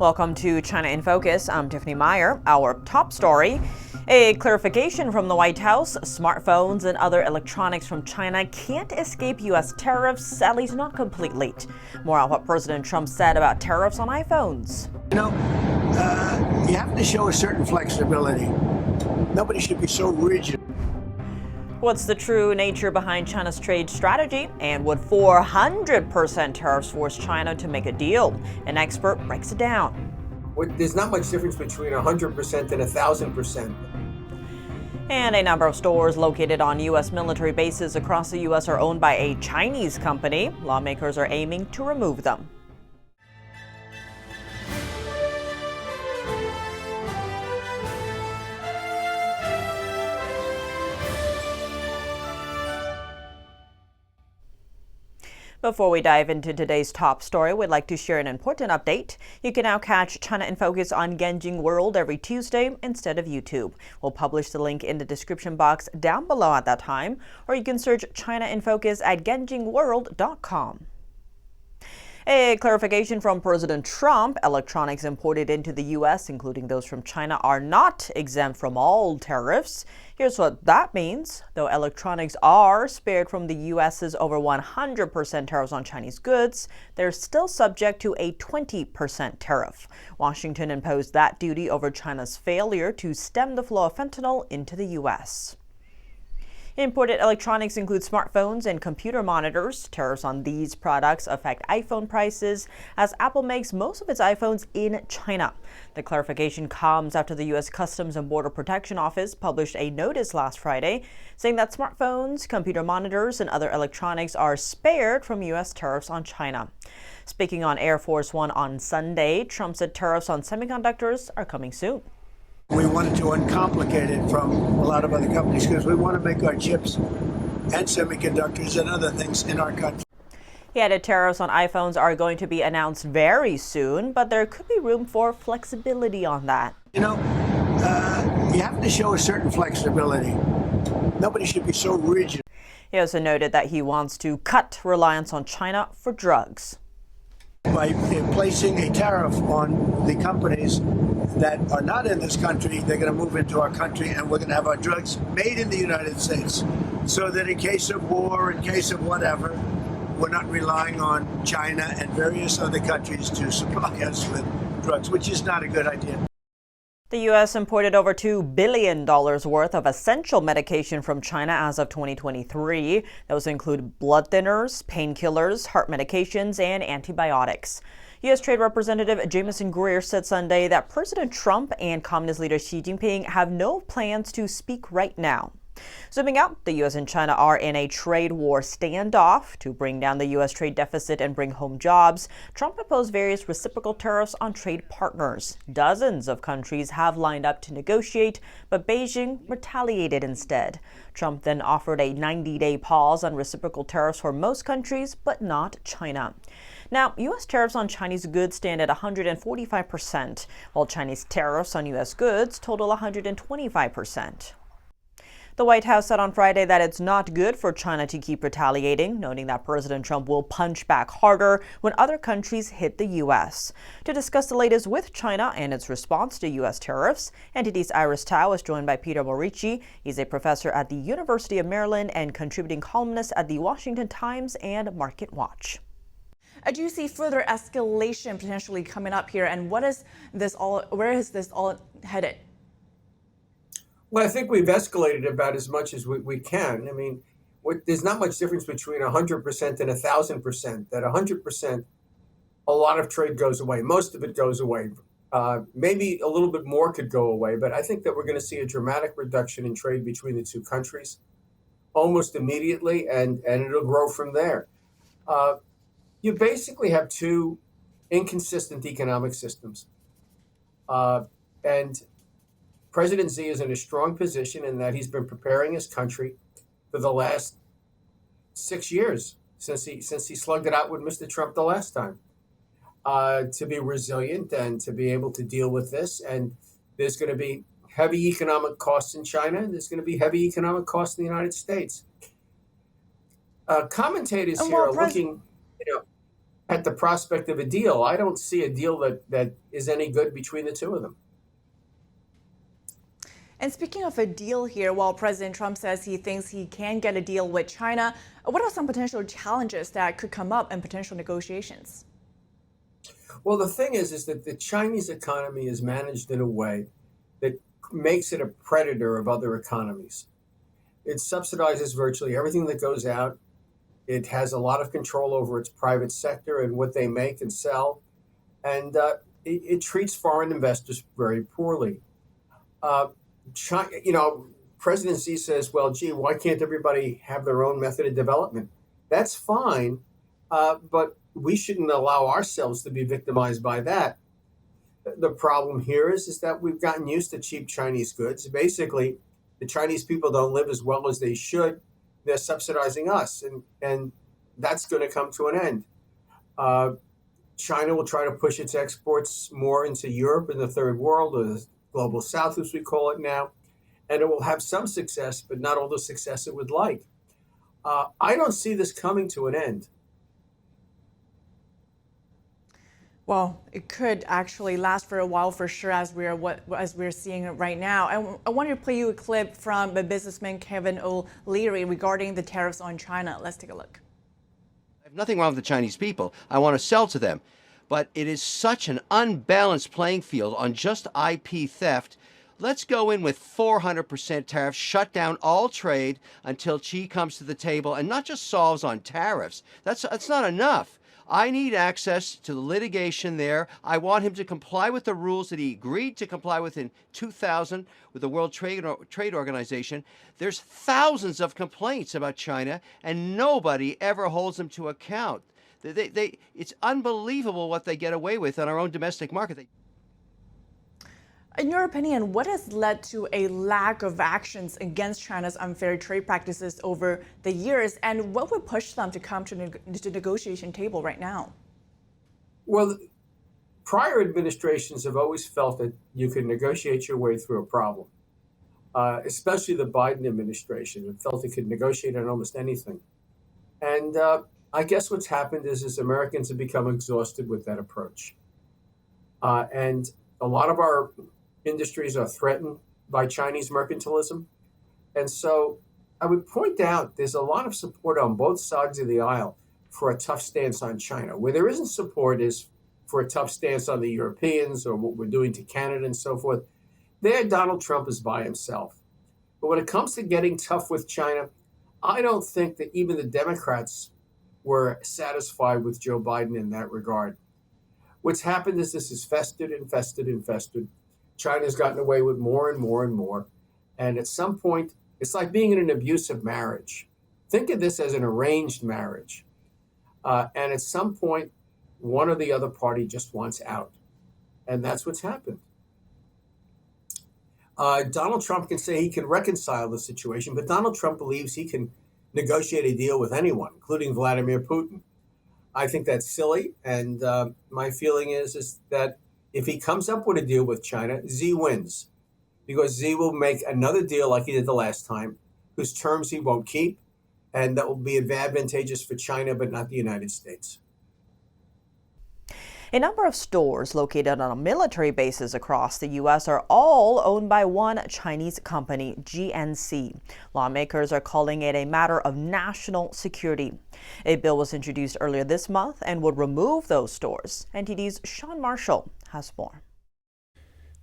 Welcome to China in Focus. I'm Tiffany Meyer. Our top story, a clarification from the White House. Smartphones and other electronics from China can't escape U.S. tariffs, at least not completely. More on what President Trump said about tariffs on iPhones. You have to show a certain flexibility. Nobody should be so rigid. What's the true nature behind China's trade strategy? And would 400% tariffs force China to make a deal? An expert breaks it down. There's not much difference between 100% and 1,000%. And a number of stores located on U.S. military bases across the U.S. are owned by a Chinese company. Lawmakers are aiming to remove them. Before we dive into today's top story, we'd like to share an important update. You can now catch China in Focus on Genjing World every Tuesday instead of YouTube. We'll publish the link in the description box down below at that time, or you can search China in Focus at genjingworld.com. A clarification from President Trump: electronics imported into the U.S., including those from China, are not exempt from all tariffs. Here's what that means. Though electronics are spared from the U.S.'s over 100% tariffs on Chinese goods, they're still subject to a 20% tariff. Washington imposed that duty over China's failure to stem the flow of fentanyl into the U.S. Imported electronics include smartphones and computer monitors. Tariffs on these products affect iPhone prices, as Apple makes most of its iPhones in China. The clarification comes after the U.S. Customs and Border Protection Office published a notice last Friday saying that smartphones, computer monitors, and other electronics are spared from U.S. tariffs on China. Speaking on Air Force One on Sunday, Trump said tariffs on semiconductors are coming soon. We wanted to uncomplicate it from a lot of other companies because we want to make our chips and semiconductors and other things in our country. He added tariffs on iPhones are going to be announced very soon, but there could be room for flexibility on that. You have to show a certain flexibility. Nobody should be so rigid. He also noted that he wants to cut reliance on China for drugs. By placing a tariff on the companies that are not in this country, they're going to move into our country, and we're going to have our drugs made in the United States, so that in case of war, in case of whatever, we're not relying on China and various other countries to supply us with drugs, which is not a good idea. The U.S. imported over $2 billion worth of essential medication from China as of 2023. Those include blood thinners, painkillers, heart medications, and antibiotics. U.S. Trade Representative Jamieson Greer said Sunday that President Trump and Communist leader Xi Jinping have no plans to speak right now. Zooming out, the U.S. and China are in a trade war standoff. To bring down the U.S. trade deficit and bring home jobs, Trump imposed various reciprocal tariffs on trade partners. Dozens of countries have lined up to negotiate, but Beijing retaliated instead. Trump then offered a 90-day pause on reciprocal tariffs for most countries, but not China. Now, U.S. tariffs on Chinese goods stand at 145%, while Chinese tariffs on U.S. goods total 125%. The White House said on Friday that it's not good for China to keep retaliating, noting that President Trump will punch back harder when other countries hit the U.S. To discuss the latest with China and its response to U.S. tariffs, NTD's Iris Tao is joined by Peter Morici. He's a professor at the University of Maryland and contributing columnist at the Washington Times and Market Watch. Do you see further escalation potentially coming up here, and where is this all headed? Well, I think we've escalated about as much as we can. I mean, there's not much difference between 100% and 1,000%. That 100%, a lot of trade goes away. Most of it goes away. Maybe a little bit more could go away, but I think that we're going to see a dramatic reduction in trade between the two countries almost immediately, and it'll grow from there. You basically have two inconsistent economic systems. And President Xi is in a strong position in that he's been preparing his country for the last 6 years since he slugged it out with Mr. Trump the last time, to be resilient and to be able to deal with this. And there's going to be heavy economic costs in China, and there's going to be heavy economic costs in the United States. Commentators here are looking, at the prospect of a deal. I don't see a deal that is any good between the two of them. And speaking of a deal here, while President Trump says he thinks he can get a deal with China, what are some potential challenges that could come up in potential negotiations? Well, the thing is that the Chinese economy is managed in a way that makes it a predator of other economies. It subsidizes virtually everything that goes out. It has a lot of control over its private sector and what they make and sell. And it treats foreign investors very poorly. China, President Xi says, well, gee, why can't everybody have their own method of development? That's fine, but we shouldn't allow ourselves to be victimized by that. The problem here is that we've gotten used to cheap Chinese goods. Basically, the Chinese people don't live as well as they should. They're subsidizing us, and that's going to come to an end. China will try to push its exports more into Europe and the third world, or the global south, as we call it now, and it will have some success, but not all the success it would like. I don't see this coming to an end. Well, it could actually last for a while for sure, as we're seeing it right now. I wanted to play you a clip from the businessman Kevin O'Leary regarding the tariffs on China. Let's take a look. I have nothing wrong with the Chinese people. I want to sell to them. But it is such an unbalanced playing field on just IP theft. Let's go in with 400% tariffs, shut down all trade until Xi comes to the table and not just solves on tariffs. That's not enough. I need access to the litigation there. I want him to comply with the rules that he agreed to comply with in 2000 with the World Trade Organization. There's thousands of complaints about China, and nobody ever holds them to account. It's unbelievable what they get away with on our own domestic market. In your opinion, what has led to a lack of actions against China's unfair trade practices over the years, and what would push them to come to the negotiation table right now? Well, prior administrations have always felt that you can negotiate your way through a problem, especially the Biden administration. It felt it could negotiate on almost anything. And I guess what's happened is Americans have become exhausted with that approach. And a lot of our industries are threatened by Chinese mercantilism. And so I would point out there's a lot of support on both sides of the aisle for a tough stance on China. Where there isn't support is for a tough stance on the Europeans or what we're doing to Canada and so forth. There, Donald Trump is by himself. But when it comes to getting tough with China, I don't think that even the Democrats were satisfied with Joe Biden in that regard. What's happened is this has festered and festered and festered. China's gotten away with more and more and more. And at some point, it's like being in an abusive marriage. Think of this as an arranged marriage. And at some point, one or the other party just wants out. And that's what's happened. Donald Trump can say he can reconcile the situation, but Donald Trump believes he can negotiate a deal with anyone, including Vladimir Putin. I think that's silly. And my feeling is that if he comes up with a deal with China, Xi wins, because Xi will make another deal like he did the last time, whose terms he won't keep, and that will be advantageous for China, but not the United States. A number of stores located on military bases across the U.S. are all owned by one Chinese company, GNC. Lawmakers are calling it a matter of national security. A bill was introduced earlier this month and would remove those stores. NTD's Sean Marshall has more.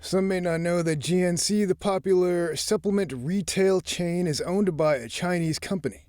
Some may not know that GNC, the popular supplement retail chain, is owned by a Chinese company.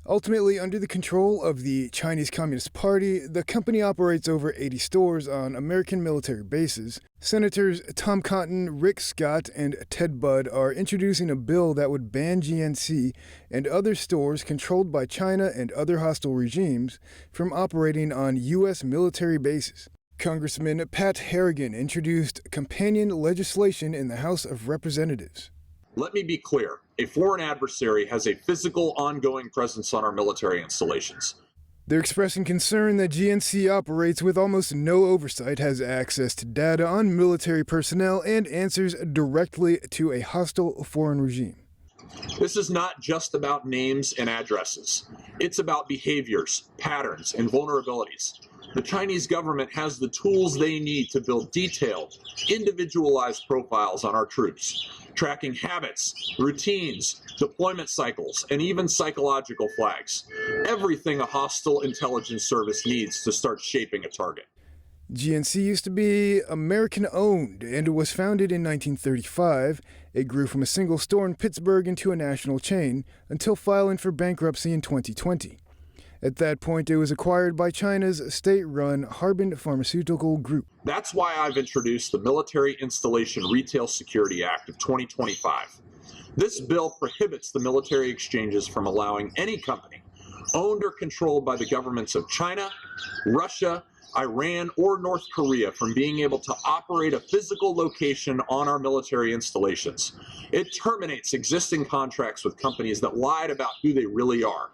Ultimately, under the control of the Chinese Communist Party, the company operates over 80 stores on American military bases. Senators Tom Cotton, Rick Scott, and Ted Budd are introducing a bill that would ban GNC and other stores controlled by China and other hostile regimes from operating on U.S. military bases. Congressman Pat Harrigan introduced companion legislation in the House of Representatives. Let me be clear. A foreign adversary has a physical, ongoing presence on our military installations. They're expressing concern that GNC operates with almost no oversight, has access to data on military personnel, and answers directly to a hostile foreign regime. This is not just about names and addresses. It's about behaviors, patterns, and vulnerabilities. The Chinese government has the tools they need to build detailed, individualized profiles on our troops, tracking habits, routines, deployment cycles, and even psychological flags. Everything a hostile intelligence service needs to start shaping a target. GNC used to be American-owned, and it was founded in 1935. It grew from a single store in Pittsburgh into a national chain until filing for bankruptcy in 2020. At that point, it was acquired by China's state-run Harbin Pharmaceutical Group. That's why I've introduced the Military Installation Retail Security Act of 2025. This bill prohibits the military exchanges from allowing any company owned or controlled by the governments of China, Russia, Iran, or North Korea from being able to operate a physical location on our military installations. It terminates existing contracts with companies that lied about who they really are,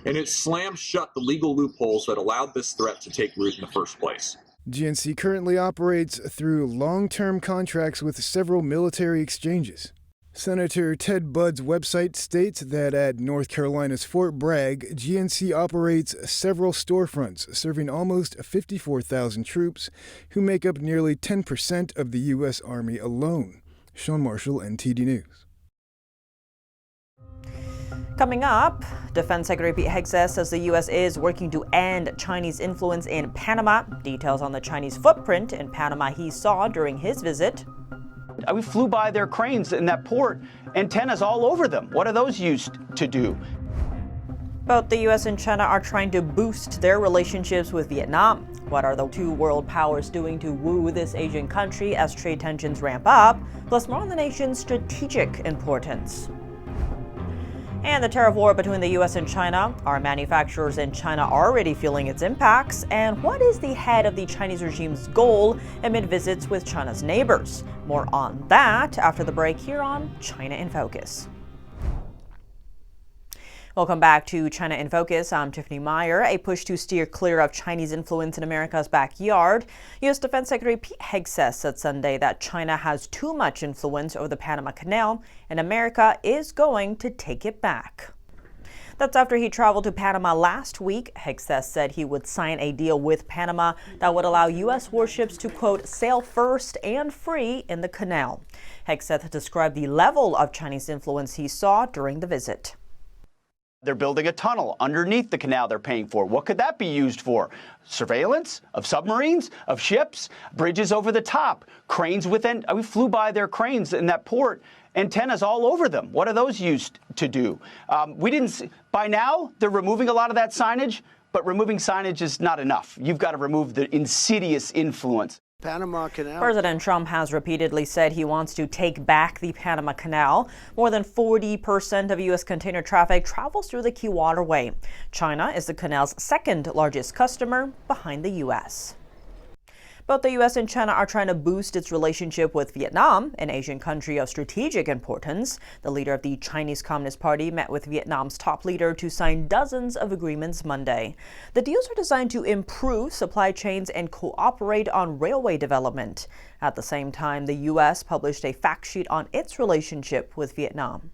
and it slams shut the legal loopholes that allowed this threat to take root in the first place. GNC currently operates through long-term contracts with several military exchanges. Senator Ted Budd's website states that at North Carolina's Fort Bragg, GNC operates several storefronts serving almost 54,000 troops who make up nearly 10% of the U.S. Army alone. Sean Marshall, NTD News. Coming up, Defense Secretary Pete Hegseth says the U.S. is working to end Chinese influence in Panama. Details on the Chinese footprint in Panama he saw during his visit. We flew by their cranes in that port, antennas all over them. What are those used to do? Both the U.S. and China are trying to boost their relationships with Vietnam. What are the two world powers doing to woo this Asian country as trade tensions ramp up? Plus, more on the nation's strategic importance. And the tariff war between the U.S. and China. Are manufacturers in China already feeling its impacts? And what is the head of the Chinese regime's goal amid visits with China's neighbors? More on that after the break here on China in Focus. Welcome back to China in Focus. I'm Tiffany Meyer. A push to steer clear of Chinese influence in America's backyard. U.S. Defense Secretary Pete Hegseth said Sunday that China has too much influence over the Panama Canal, and America is going to take it back. That's after he traveled to Panama last week. Hegseth said he would sign a deal with Panama that would allow U.S. warships to, quote, sail first and free in the canal. Hegseth described the level of Chinese influence he saw during the visit. They're building a tunnel underneath the canal they're paying for. What could that be used for? Surveillance of submarines, of ships, bridges over the top, cranes within. We flew by their cranes in that port, antennas all over them. What are those used to do? We didn't see, by now, they're removing a lot of that signage, but removing signage is not enough. You've got to remove the insidious influence. Panama Canal. President Trump has repeatedly said he wants to take back the Panama Canal. More than 40% of U.S. container traffic travels through the key waterway. China is the canal's second largest customer behind the U.S. Both the U.S. and China are trying to boost its relationship with Vietnam, an Asian country of strategic importance. The leader of the Chinese Communist Party met with Vietnam's top leader to sign dozens of agreements Monday. The deals are designed to improve supply chains and cooperate on railway development. At the same time, the U.S. published a fact sheet on its relationship with Vietnam.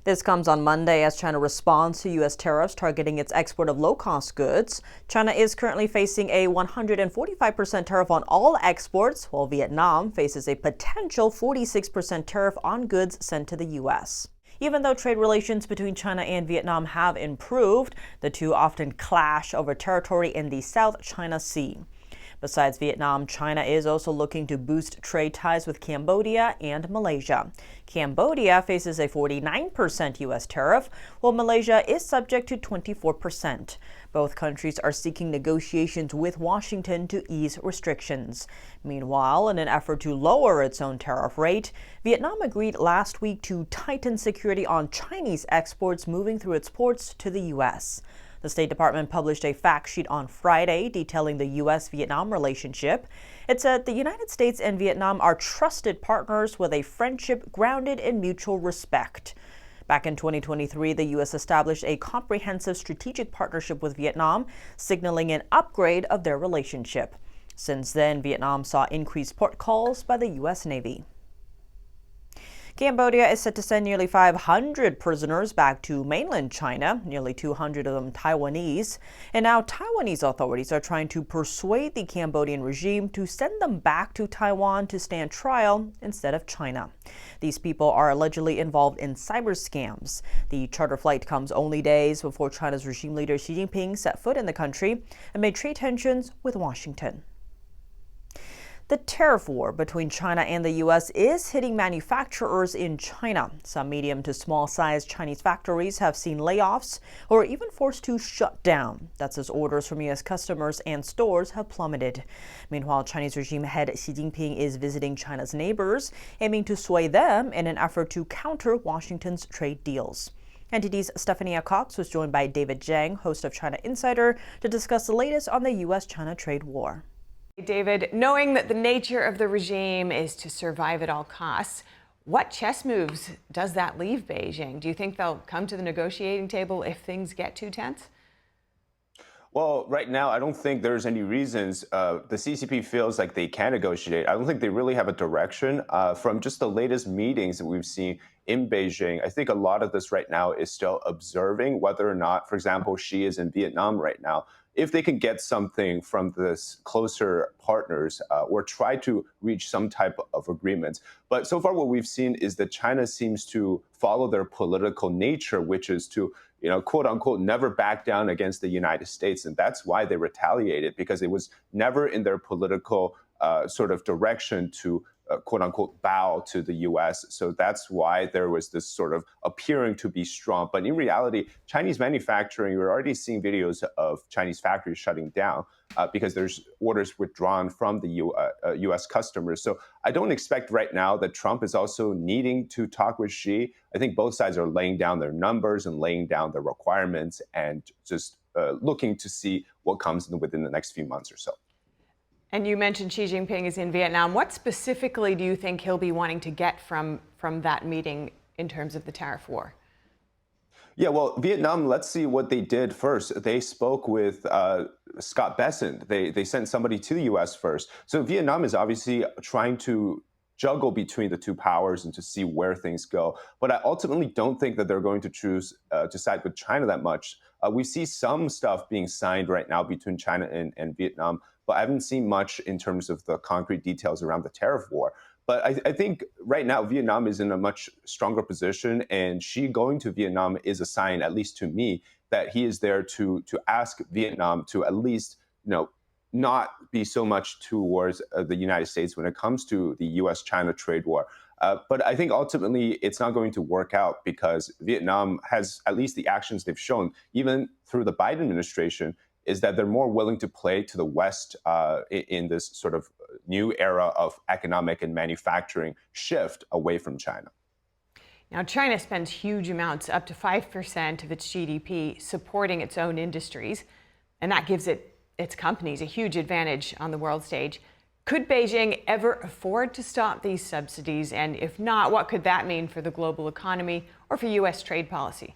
This comes on Monday as China responds to U.S. tariffs targeting its export of low-cost goods. China is currently facing a 145% tariff on all exports, while Vietnam faces a potential 46% tariff on goods sent to the U.S. Even though trade relations between China and Vietnam have improved, the two often clash over territory in the South China Sea. Besides Vietnam, China is also looking to boost trade ties with Cambodia and Malaysia. Cambodia faces a 49% U.S. tariff, while Malaysia is subject to 24%. Both countries are seeking negotiations with Washington to ease restrictions. Meanwhile, in an effort to lower its own tariff rate, Vietnam agreed last week to tighten security on Chinese exports moving through its ports to the U.S. The State Department published a fact sheet on Friday detailing the U.S.-Vietnam relationship. It said the United States and Vietnam are trusted partners with a friendship grounded in mutual respect. Back in 2023, the U.S. established a comprehensive strategic partnership with Vietnam, signaling an upgrade of their relationship. Since then, Vietnam saw increased port calls by the U.S. Navy. Cambodia is set to send nearly 500 prisoners back to mainland China, nearly 200 of them Taiwanese. And now Taiwanese authorities are trying to persuade the Cambodian regime to send them back to Taiwan to stand trial instead of China. These people are allegedly involved in cyber scams. The charter flight comes only days before China's regime leader Xi Jinping set foot in the country amid trade tensions with Washington. The tariff war between China and the U.S. is hitting manufacturers in China. Some medium to small-sized Chinese factories have seen layoffs or even forced to shut down. That's as orders from U.S. customers and stores have plummeted. Meanwhile, Chinese regime head Xi Jinping is visiting China's neighbors, aiming to sway them in an effort to counter Washington's trade deals. NTD's Stephania Cox was joined by David Zhang, host of China Insider, to discuss the latest on the U.S.-China trade war. David, knowing that the nature of the regime is to survive at all costs, what chess moves does that leave Beijing? Do you think they'll come to the negotiating table if things get too tense? Well, right now, I don't think there's any reasons. The CCP feels like they can negotiate. I don't think they really have a direction. From just the latest meetings that we've seen in Beijing, I think a lot of this right now is still observing whether or not, for example, Xi is in Vietnam right now. If they can get something from this closer partners or try to reach some type of agreement. But so far what we've seen is that China seems to follow their political nature, which is to, quote unquote, never back down against the United States. And that's why they retaliated, because it was never in their political sort of direction to quote unquote bow to the US. So that's why there was this sort of appearing to be strong. But in reality, Chinese manufacturing, we're already seeing videos of Chinese factories shutting down because there's orders withdrawn from the US customers. So I don't expect right now that Trump is also needing to talk with Xi. I think both sides are laying down their numbers and laying down their requirements and just looking to see what comes within the next few months or so. And you mentioned Xi Jinping is in Vietnam. What specifically do you think he'll be wanting to get from that meeting in terms of the tariff war? Yeah, well, Vietnam, let's see what they did first. They spoke with Scott Bessent. They sent somebody to the U.S. first. So Vietnam is obviously trying to juggle between the two powers and to see where things go. But I ultimately don't think that they're going to choose to side with China that much. We see some stuff being signed right now between China and Vietnam, but I haven't seen much in terms of the concrete details around the tariff war. But I think right now Vietnam is in a much stronger position, and Xi going to Vietnam is a sign, at least to me, that he is there to ask Vietnam to at least, not be so much towards the United States when it comes to the U.S.-China trade war. But I think ultimately it's not going to work out because Vietnam has, at least the actions they've shown, even through the Biden administration, is that they're more willing to play to the West in this sort of new era of economic and manufacturing shift away from China. Now, China spends huge amounts, up to 5% of its GDP, supporting its own industries, and that gives its companies a huge advantage on the world stage. Could Beijing ever afford to stop these subsidies? And if not, what could that mean for the global economy or for U.S. trade policy?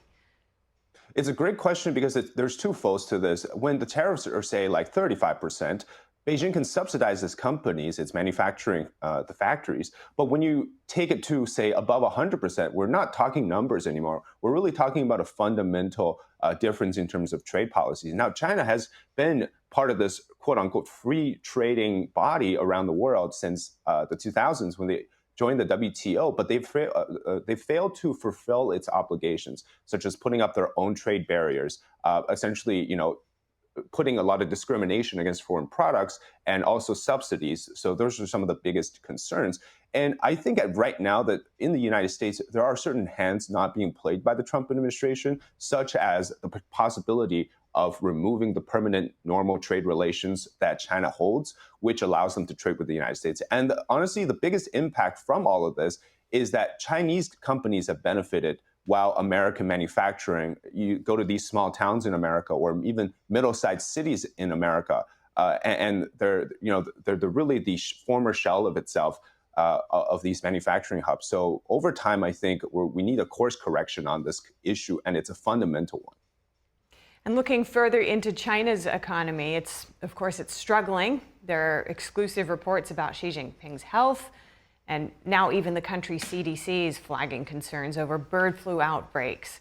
It's a great question because there's two folds to this. When the tariffs are, say, like 35%, Beijing can subsidize its companies, its manufacturing, the factories. But when you take it to, say, above 100%, we're not talking numbers anymore. We're really talking about a fundamental difference in terms of trade policies. Now, China has been part of this quote-unquote free trading body around the world since the 2000s when they joined the WTO, but they failed to fulfill its obligations, such as putting up their own trade barriers, essentially, putting a lot of discrimination against foreign products and also subsidies. So those are some of the biggest concerns. And I think right now that in the United States, there are certain hands not being played by the Trump administration, such as the possibility of removing the permanent normal trade relations that China holds, which allows them to trade with the United States. And honestly, the biggest impact from all of this is that Chinese companies have benefited while American manufacturing, you go to these small towns in America or even middle-sized cities in America, and they're really the former shell of itself of these manufacturing hubs. So over time, I think we need a course correction on this issue, and it's a fundamental one. And looking further into China's economy, of course, it's struggling. There are exclusive reports about Xi Jinping's health And now even the country's CDC is flagging concerns over bird flu outbreaks.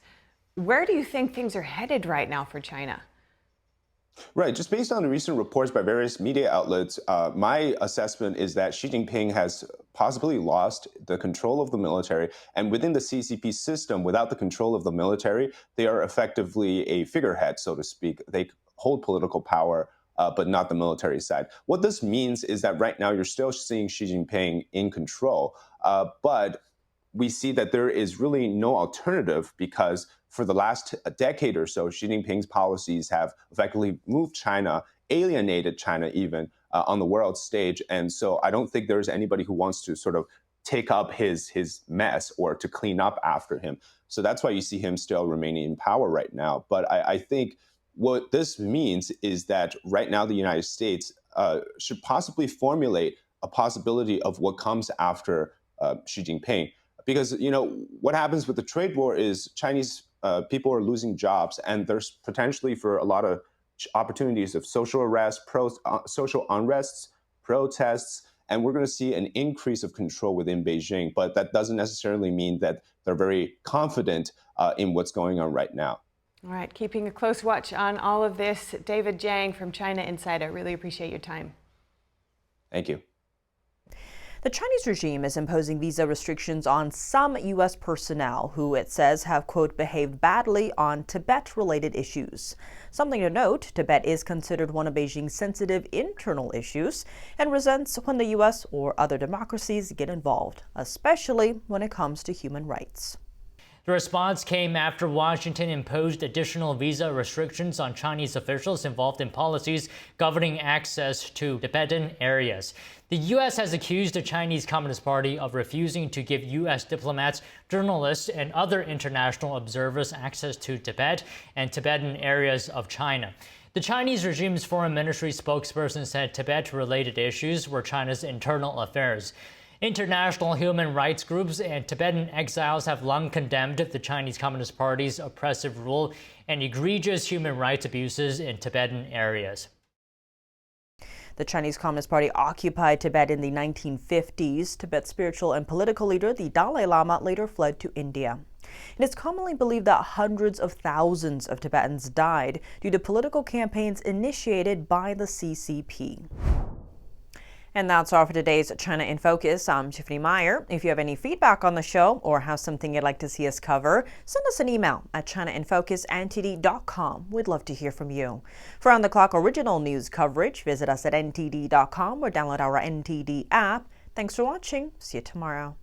Where do you think things are headed right now for China? Right. Just based on the recent reports by various media outlets, my assessment is that Xi Jinping has possibly lost the control of the military. And within the CCP system, without the control of the military, they are effectively a figurehead, so to speak. They hold political power, but not the military side. What this means is that right now you're still seeing Xi Jinping in control, but we see that there is really no alternative because for the last decade or so, Xi Jinping's policies have effectively moved China, alienated China even on the world stage. And so I don't think there's anybody who wants to sort of take up his mess or to clean up after him. So that's why you see him still remaining in power right now. But I think what this means is that right now the United States should possibly formulate a possibility of what comes after Xi Jinping. Because, you know, what happens with the trade war is Chinese people are losing jobs, and there's potentially for a lot of opportunities of social unrest, social unrests, protests, and we're going to see an increase of control within Beijing. But that doesn't necessarily mean that they're very confident in what's going on right now. All right, keeping a close watch on all of this. David Zhang from China Insider, really appreciate your time. Thank you. The Chinese regime is imposing visa restrictions on some U.S. personnel who it says have, quote, behaved badly on Tibet-related issues. Something to note, Tibet is considered one of Beijing's sensitive internal issues and resents when the U.S. or other democracies get involved, especially when it comes to human rights. The response came after Washington imposed additional visa restrictions on Chinese officials involved in policies governing access to Tibetan areas. The U.S. has accused the Chinese Communist Party of refusing to give U.S. diplomats, journalists, and other international observers access to Tibet and Tibetan areas of China. The Chinese regime's foreign ministry spokesperson said Tibet-related issues were China's internal affairs. International human rights groups and Tibetan exiles have long condemned the Chinese Communist Party's oppressive rule and egregious human rights abuses in Tibetan areas. The Chinese Communist Party occupied Tibet in the 1950s. Tibet's spiritual and political leader, the Dalai Lama, later fled to India. It is commonly believed that hundreds of thousands of Tibetans died due to political campaigns initiated by the CCP. And that's all for today's China in Focus. I'm Tiffany Meyer. If you have any feedback on the show or have something you'd like to see us cover, send us an email at chinainfocus@ntd.com. We'd love to hear from you. For on-the-clock original news coverage, visit us at ntd.com or download our NTD app. Thanks for watching. See you tomorrow.